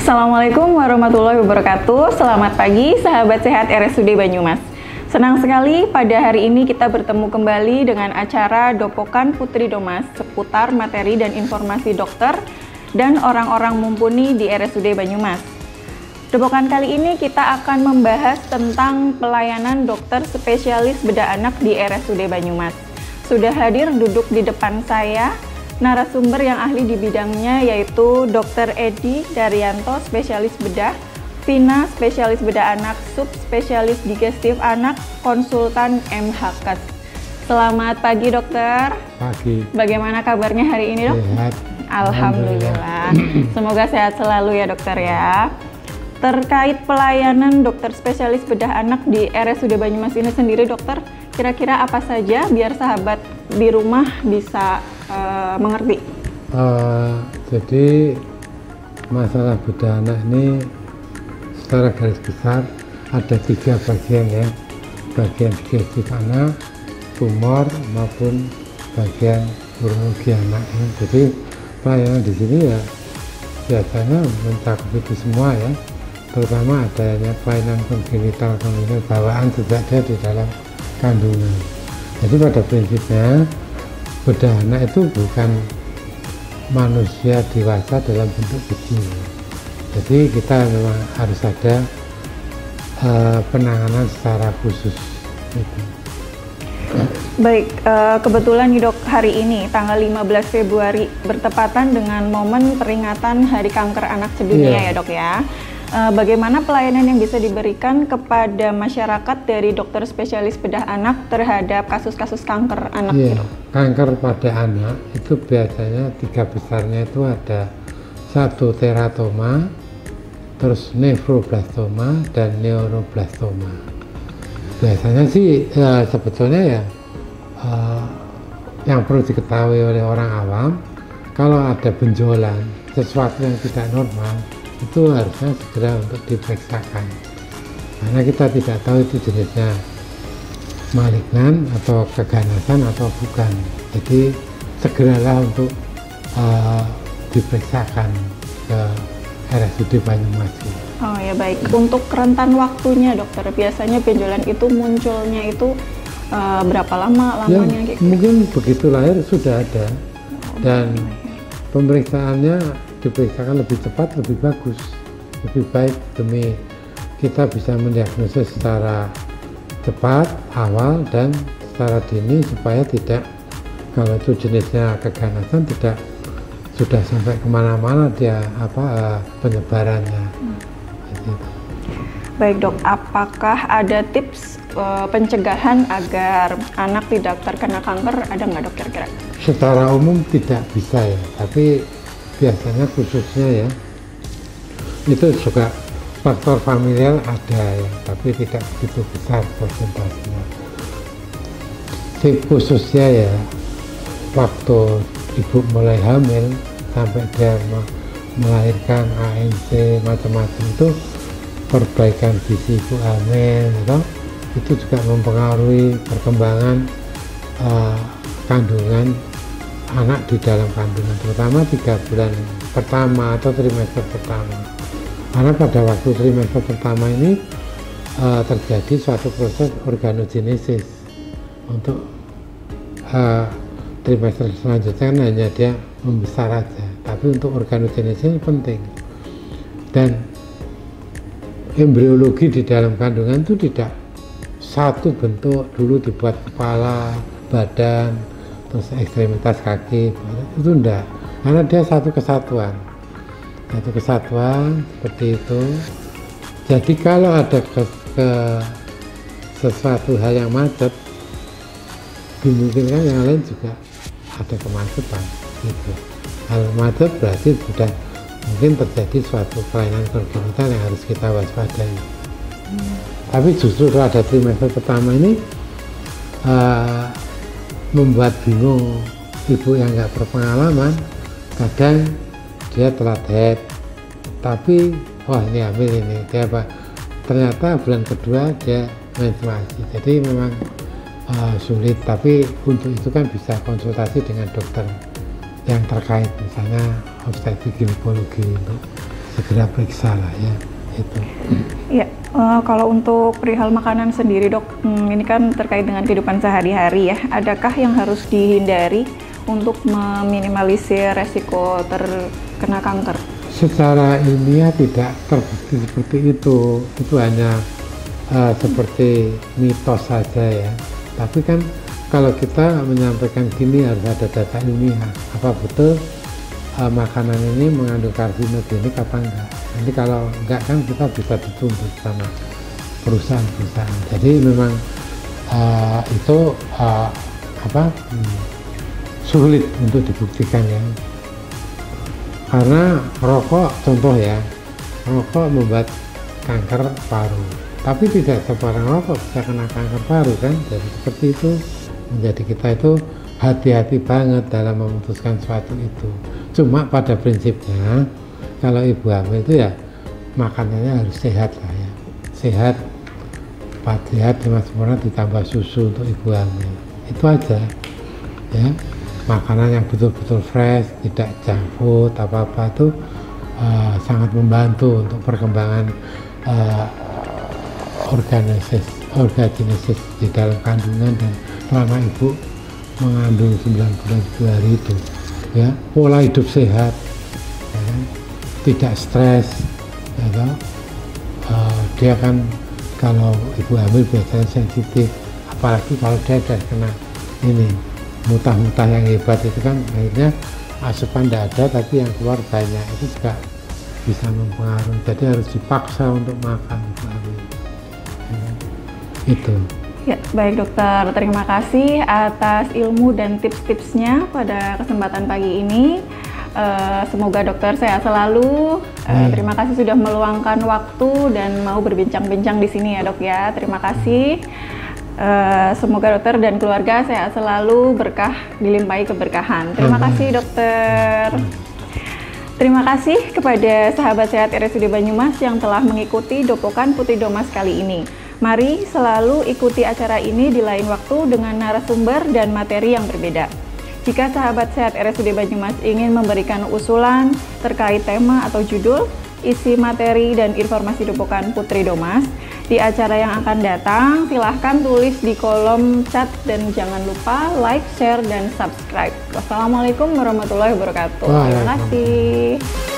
Assalamualaikum warahmatullahi wabarakatuh. Selamat pagi sahabat sehat RSUD Banyumas. Senang sekali pada hari ini kita bertemu kembali dengan acara Dopokan Putri Domas seputar materi dan informasi dokter dan orang-orang mumpuni di RSUD Banyumas. Dopokan kali ini kita akan membahas tentang pelayanan dokter spesialis bedah anak di RSUD Banyumas. Sudah hadir duduk di depan saya narasumber yang ahli di bidangnya, yaitu Dr. Edi Daryanto, spesialis bedah, Vina, spesialis bedah anak, subspesialis digestif anak, konsultan MHKes. Selamat pagi dokter. Pagi. Bagaimana kabarnya hari ini dok? Sehat. Alhamdulillah. Semoga sehat selalu ya dokter ya. Terkait pelayanan dokter spesialis bedah anak di RSUD Banyumas ini sendiri dokter, kira-kira apa saja biar sahabat di rumah bisa mengerti? Jadi masalah bedah anak ini secara garis besar ada 3 bagian ya, bagian digestif anak, tumor maupun bagian urologi anak. Jadi pelayanan di sini ya biasanya mencakup itu semua ya, terutama adanya pelayanan kongenital bawaan sejak dia di dalam kandungan. Jadi pada prinsipnya bedah anak itu bukan manusia dewasa dalam bentuk kecil. Jadi kita memang harus ada penanganan secara khusus. Gitu. Baik, kebetulan nih dok, hari ini tanggal 15 Februari bertepatan dengan momen peringatan Hari Kanker Anak Sedunia ya dok ya. Bagaimana pelayanan yang bisa diberikan kepada masyarakat dari dokter spesialis bedah anak terhadap kasus-kasus kanker anak gitu? Kanker pada anak itu biasanya 3 besarnya itu ada 1 teratoma, terus nefroblastoma dan neuroblastoma. Biasanya sih sebetulnya ya yang perlu diketahui oleh orang awam, kalau ada benjolan sesuatu yang tidak normal itu harusnya segera untuk diperiksakan, karena kita tidak tahu itu jenisnya malignan atau keganasan atau bukan. Jadi segeralah untuk diperiksakan ke RSUD Banyumas. Oh ya baik. Untuk rentan waktunya dokter, biasanya benjolan itu munculnya itu berapa lama lamanya? Ya, mungkin begitu lahir sudah ada, dan pemeriksaannya diperiksakan lebih cepat, lebih bagus, lebih baik demi kita bisa mendiagnosis secara cepat, awal, dan secara dini supaya tidak, kalau itu jenisnya keganasan, tidak sudah sampai kemana-mana dia penyebarannya. Baik dok, apakah ada tips pencegahan agar anak tidak terkena kanker, ada nggak dok kira-kira? Secara umum tidak bisa ya, tapi biasanya khususnya ya itu juga faktor familial ada ya, tapi tidak begitu besar persentasenya. Khususnya ya waktu ibu mulai hamil sampai dia melahirkan ANC macam-macam, itu perbaikan gizi ibu hamil itu juga mempengaruhi perkembangan kandungan anak di dalam kandungan, terutama 3 bulan pertama atau trimester pertama. Karena pada waktu trimester pertama ini terjadi suatu proses organogenesis. Untuk trimester selanjutnya kan hanya dia membesar aja, tapi untuk organogenesis penting. Dan embriologi di dalam kandungan itu tidak satu bentuk, dulu dibuat kepala, badan, terus ekstremitas kaki, itu enggak, karena dia satu kesatuan seperti itu. Jadi kalau ada sesuatu hal yang macet, dimungkinkan yang lain juga ada kemacetan gitu. Hal macet berarti sudah mungkin terjadi suatu kelainan kongenital yang harus kita waspadai. Tapi justru kalau ada trimester pertama ini membuat bingung ibu yang nggak berpengalaman. Kadang dia telat head, tapi wah ini hamil ini, dia ternyata bulan kedua dia menstruasi. Jadi memang sulit, tapi untuk itu kan bisa konsultasi dengan dokter yang terkait, misalnya obstetrik ginekologi, untuk segera periksa lah ya itu. Ya, kalau untuk perihal makanan sendiri dok, ini kan terkait dengan kehidupan sehari-hari ya. Adakah yang harus dihindari untuk meminimalisir resiko terkena kanker? Secara ilmiah tidak terbukti seperti itu hanya seperti mitos saja ya. Tapi kan kalau kita menyampaikan gini harus ada data ilmiah, apa betul makanan ini mengandung karsinogenik apa enggak. Nanti kalau enggak kan kita bisa dituntut sama perusahaan-perusahaan. Jadi memang itu sulit untuk dibuktikan ya. Karena rokok, contoh ya, rokok membuat kanker paru. Tapi tidak semua orang rokok bisa kena kanker paru kan. Jadi seperti itu, menjadi kita itu hati-hati banget dalam memutuskan suatu itu. Cuma pada prinsipnya kalau ibu hamil itu ya makanannya harus sehat lah ya, sehat, sehat cuma sempurna ditambah susu untuk ibu hamil, itu aja ya. Makanan yang betul-betul fresh, tidak junk food apa-apa itu sangat membantu untuk perkembangan organogenesis di dalam kandungan dan selama ibu mengandung 9 bulan 10 hari itu ya. Pola hidup sehat ya, tidak stres ya, dia kan kalau ibu hamil biasanya sensitif, apalagi kalau dia sudah kena ini muntah-muntah yang hebat itu kan akhirnya asupan tidak ada tapi yang keluar banyak, itu juga bisa mempengaruhi. Jadi harus dipaksa untuk makan ibu hamil ya, itu. Ya, baik dokter, terima kasih atas ilmu dan tips-tipsnya pada kesempatan pagi ini. Semoga dokter sehat selalu. Terima kasih sudah meluangkan waktu dan mau berbincang-bincang di sini ya dok ya. Terima kasih. Semoga dokter dan keluarga sehat selalu, berkah dilimpahi keberkahan. Terima kasih dokter. Terima kasih kepada sahabat sehat RSUD Banyumas yang telah mengikuti Dopokan Putri Domas kali ini. Mari selalu ikuti acara ini di lain waktu dengan narasumber dan materi yang berbeda. Jika sahabat sehat RSUD Banyumas ingin memberikan usulan terkait tema atau judul, isi materi dan informasi Dopokan Putri Domas di acara yang akan datang, silahkan tulis di kolom chat dan jangan lupa like, share, dan subscribe. Wassalamualaikum warahmatullahi wabarakatuh. Terima kasih.